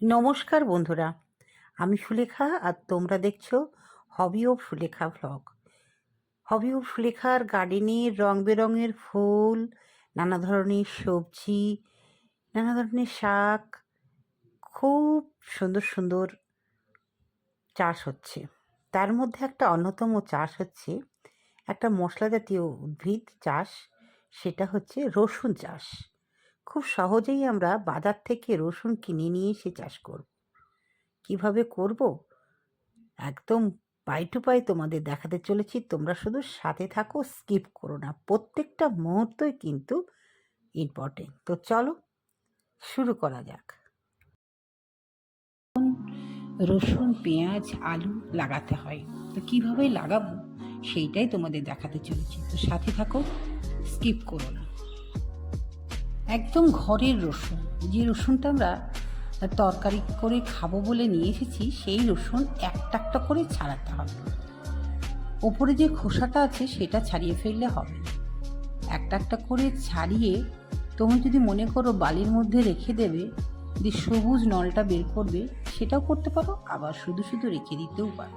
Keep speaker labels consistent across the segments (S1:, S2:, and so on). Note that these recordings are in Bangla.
S1: নমস্কার বন্ধুরা, আমি সুলেখা আর তোমরা দেখছো hobby of Sulekha vlog. Hobby of সুলেখার গার্ডেনের রং বেরঙের ফুল, নানা ধরনের সবজি, নানা ধরনের শাক, খুব সুন্দর সুন্দর চাষ হচ্ছে। তার মধ্যে একটা অন্যতম চাষ হচ্ছে একটা মশলা জাতীয় উদ্ভিদ চাষ, সেটা হচ্ছে রসুন চাষ। খুব সহজেই আমরা বাজার থেকে রসুন কিনে নিয়ে এসে চাষ করব। কিভাবে করব একদম পাই টু পাই তোমাদের দেখাতে চলেছি। তোমরা শুধু সাথে থাকো, স্কিপ করো না, প্রত্যেকটা মুহূর্তই কিন্তু ইম্পর্টেন্ট। তো চলো শুরু করা যাক। রসুন, পেঁয়াজ, আলু লাগাতে হয়, তো কিভাবে লাগাবো সেইটাই তোমাদের দেখাতে চলেছি। তো সাথে থাকো, স্কিপ করো না। একদম ঘরের রসুন, যে রসুনটা আমরা তরকারি করে খাবো বলে নিয়ে এসেছি, সেই রসুন একটা একটা করে ছাড়াতে হবে। ওপরে যে খোসাটা আছে সেটা ছাড়িয়ে ফেললে হবে। একটা একটা করে ছাড়িয়ে তুমি যদি মনে করো বালির মধ্যে রেখে দেবে, যে সবুজ নলটা বের করবে, সেটাও করতে পারো, আবার শুধু শুধু রেখে দিতেও পারো।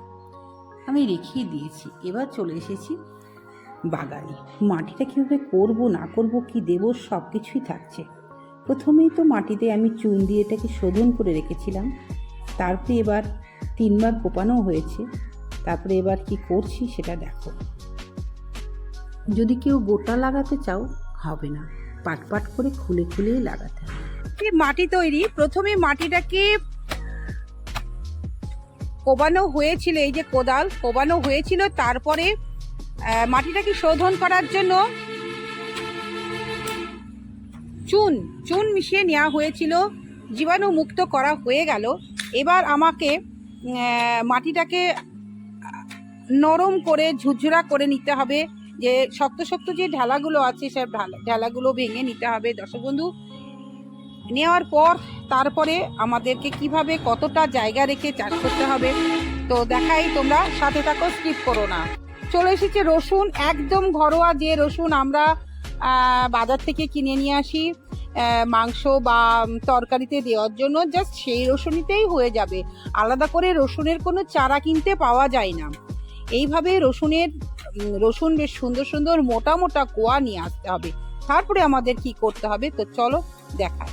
S1: আমি রেখেই দিয়েছি। এবার চলে এসেছি বাগানে। মাটিটা কীভাবে করবো না করবো, কি দেবো, সব কিছুই থাকছে। প্রথমেই তো মাটিতে আমি চুন দিয়ে এটাকে শোধন করে রেখেছিলাম। তারপরে এবার 3বার কোপানো হয়েছে। তারপরে এবার কি করছি সেটা দেখো। যদি কেউ গোটা লাগাতে চাও হবে না, পাট পাট করে খুলে খুলেই লাগাতে হবে।
S2: মাটি তৈরি, প্রথমে মাটিটাকে কোবানো হয়েছিল, এই যে কোদাল কোবানো হয়েছিল। তারপরে মাটিটাকে শোধন করার জন্য চুন মিশিয়ে নেওয়া হয়েছিল, জীবাণু মুক্ত করা হয়ে গেল। এবার আমাকে মাটিটাকে নরম করে ঝুরঝুরা করে নিতে হবে। যে শক্ত শক্ত যে ঢালাগুলো আছে সব ঢালাগুলো ভেঙে নিতে হবে দর্শক বন্ধু। নেওয়ার পর তারপরে আমাদেরকে কিভাবে কতটা জায়গা রেখে চাষ করতে হবে তো দেখাই, তোমরা সাথে থাকো, স্কিপ করো না। চলে এসেছে রসুন, একদম ঘরোয়া যে রসুন আমরা বাজার থেকে কিনে নিয়ে আসি মাংস বা তরকারিতে দেওয়ার জন্য, জাস্ট সেই রসুনিতেই হয়ে যাবে। আলাদা করে রসুনের কোনো চারা কিনতে পাওয়া যায় না। এইভাবে রসুন বেশ সুন্দর সুন্দর মোটা মোটা কোয়া নিয়ে আসতে হবে। তারপরে আমাদের কি করতে হবে তো চলো দেখাই।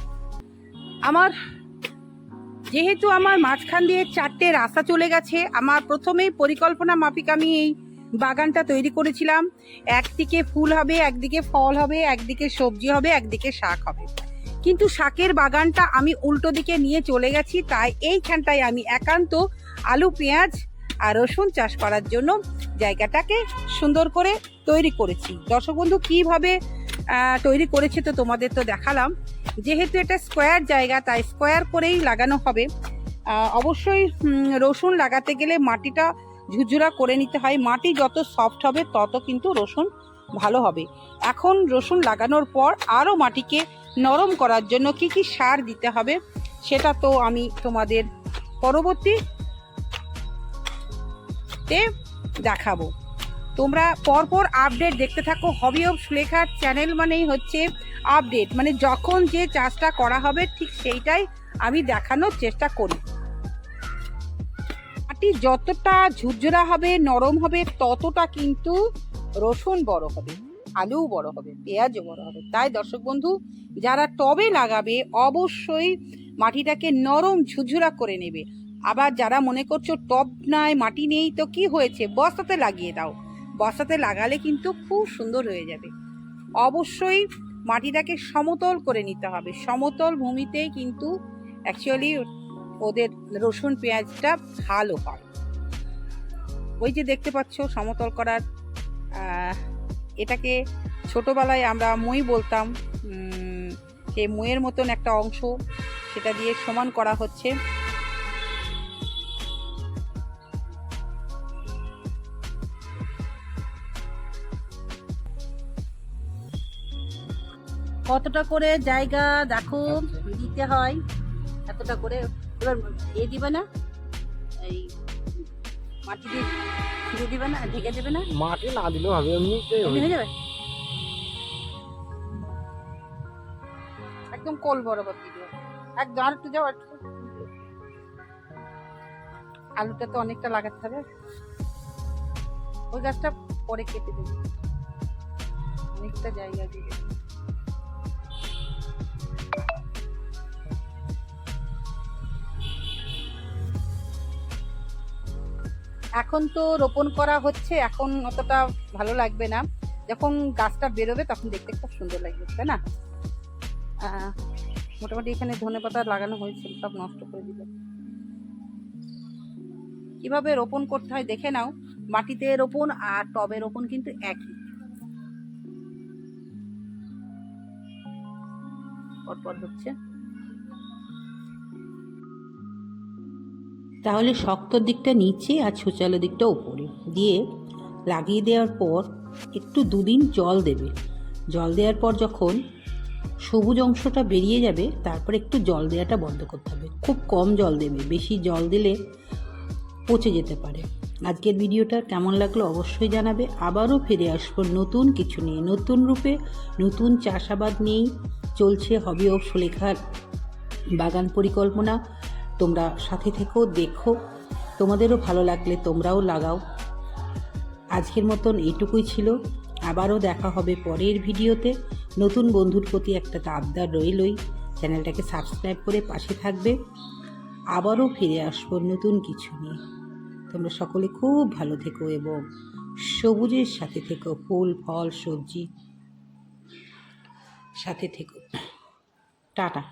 S2: যেহেতু আমার মাঝখান দিয়ে 4টে রাস্তা চলে গেছে, আমার প্রথমেই পরিকল্পনা মাফিক আমি এই বাগানটা তৈরি করেছিলাম। একদিকে ফুল হবে, একদিকে ফল হবে, একদিকে সবজি হবে, একদিকে শাক হবে। কিন্তু শাকের বাগানটা আমি উল্টো দিকে নিয়ে চলে গেছি, তাই এইখানটায় আমি একান্ত আলু, পেঁয়াজ আর রসুন চাষ করার জন্য জায়গাটাকে সুন্দর করে তৈরি করেছি। দর্শক বন্ধু কিভাবে তৈরি করেছে তো তোমাদের তো দেখালাম। যেহেতু এটা স্কোয়ার জায়গা, তাই স্কোয়ার করেই লাগানো হবে। অবশ্যই রসুন লাগাতে গেলে মাটিটা ঝুরঝুরা করে নিতে হয়। মাটি যত সফট হবে তত কিন্তু রসুন ভালো হবে। এখন রসুন লাগানোর পর আরও মাটিকে নরম করার জন্য কি কি সার দিতে হবে সেটা তো আমি তোমাদের পরবর্তীতে দেখাবো। তোমরা পরপর আপডেট দেখতে থাকো। হবি অফ সুলেখার চ্যানেল মানেই হচ্ছে আপডেট, মানে যখন যে চাষটা করা হবে ঠিক সেইটাই আমি দেখানোর চেষ্টা করি। মাটি যতটা ঝুরঝুরা হবে, নরম হবে, ততটা কিন্তু রসুন বড় হবে, আলুও বড় হবে, পেঁয়াজও বড় হবে। তাই দর্শক বন্ধু যারা টবে লাগাবে অবশ্যই মাটিটাকে নরম ঝুরঝুরা করে নেবে। আবার যারা মনে করছো টব নাই, মাটি নেই, তো কি হয়েছে, বস্তাতে লাগিয়ে দাও। বস্তাতে লাগালে কিন্তু খুব সুন্দর হয়ে যাবে। অবশ্যই মাটিটাকে সমতল করে নিতে হবে। সমতল ভূমিতেই কিন্তু অ্যাকচুয়ালি ওদের রসুন পেঁয়াজটা ভালো হয়। ওই যে দেখতে পাচ্ছ সমতল করার, এটাকে ছোটবেলায় আমরা মই বলতাম। সেই মইয়ের মতন একটা অংশ, সেটা দিয়ে সমান করা হচ্ছে। কতটা করে জায়গা দেখো দিতে হয়, এতটা করে। এবার দিবে না, এই মাটি দিয়ে দিবে না, ঢেকে দেবে না,
S3: মাটি না দিলেও হবে, এমনি
S2: হয়ে যাবে। একদম কোল বরাবর দিবে, একদম। আর একটু যাও, একটু আলুটা তো অনেকটা লাগাতে হবে, ওই গাছটা পরে কেটে দেবো, অনেকটা জায়গা দিয়ে। এখন তো রোপণ করা হচ্ছে, এখন অতটা ভালো লাগবে না, যখন গাছটা বেরোবে তখন দেখতে খুব সুন্দর লাগবে, তাই না? মোটামুটি এখানে ধনেপাতা লাগানো হয়েছিল, সব নষ্ট করে দিল। কিভাবে রোপণ করতে হয় দেখে নাও, মাটিতে রোপণ আর টবে রোপণ কিন্তু একই। পরপর হচ্ছে,
S1: তাহলে শক্ত দিকটা নিচে আর ছোচালো দিকটা উপরে দিয়ে লাগিয়ে দেওয়ার পর একটু 2 দিন জল দেবে। জল দেওয়ার পর যখন সবুজ অংশটা বেরিয়ে যাবে তারপর একটু জল দেওয়াটা বন্ধ করতে হবে, খুব কম জল দেবে, বেশি জল দিলে পচে যেতে পারে। আজকের ভিডিওটা কেমন লাগলো অবশ্যই জানাবে। আবারও ফিরে আসবো নতুন কিছু নিয়ে, নতুন রূপে, নতুন চাষাবাদ নিয়েই চলছে হবি অফ সুলেখার বাগান পরিকল্পনা। তোমরা সাথে থেকো, দেখো, তোমাদেরও ভালো লাগলে তোমরাও লাগাও। আজকের মতন এইটুকুই ছিল, আবারও দেখা হবে পরের ভিডিওতে। নতুন বন্ধুর প্রতি একটা আবদার রইলই, চ্যানেলটাকে সাবস্ক্রাইব করে পাশে থাকবে। আবারও ফিরে আসবো নতুন কিছু নিয়ে। তোমরা সকলে খুব ভালো থেকো এবং সবুজের সাথে থেকো, ফুল ফল সবজি সাথে থেকো। টাটা।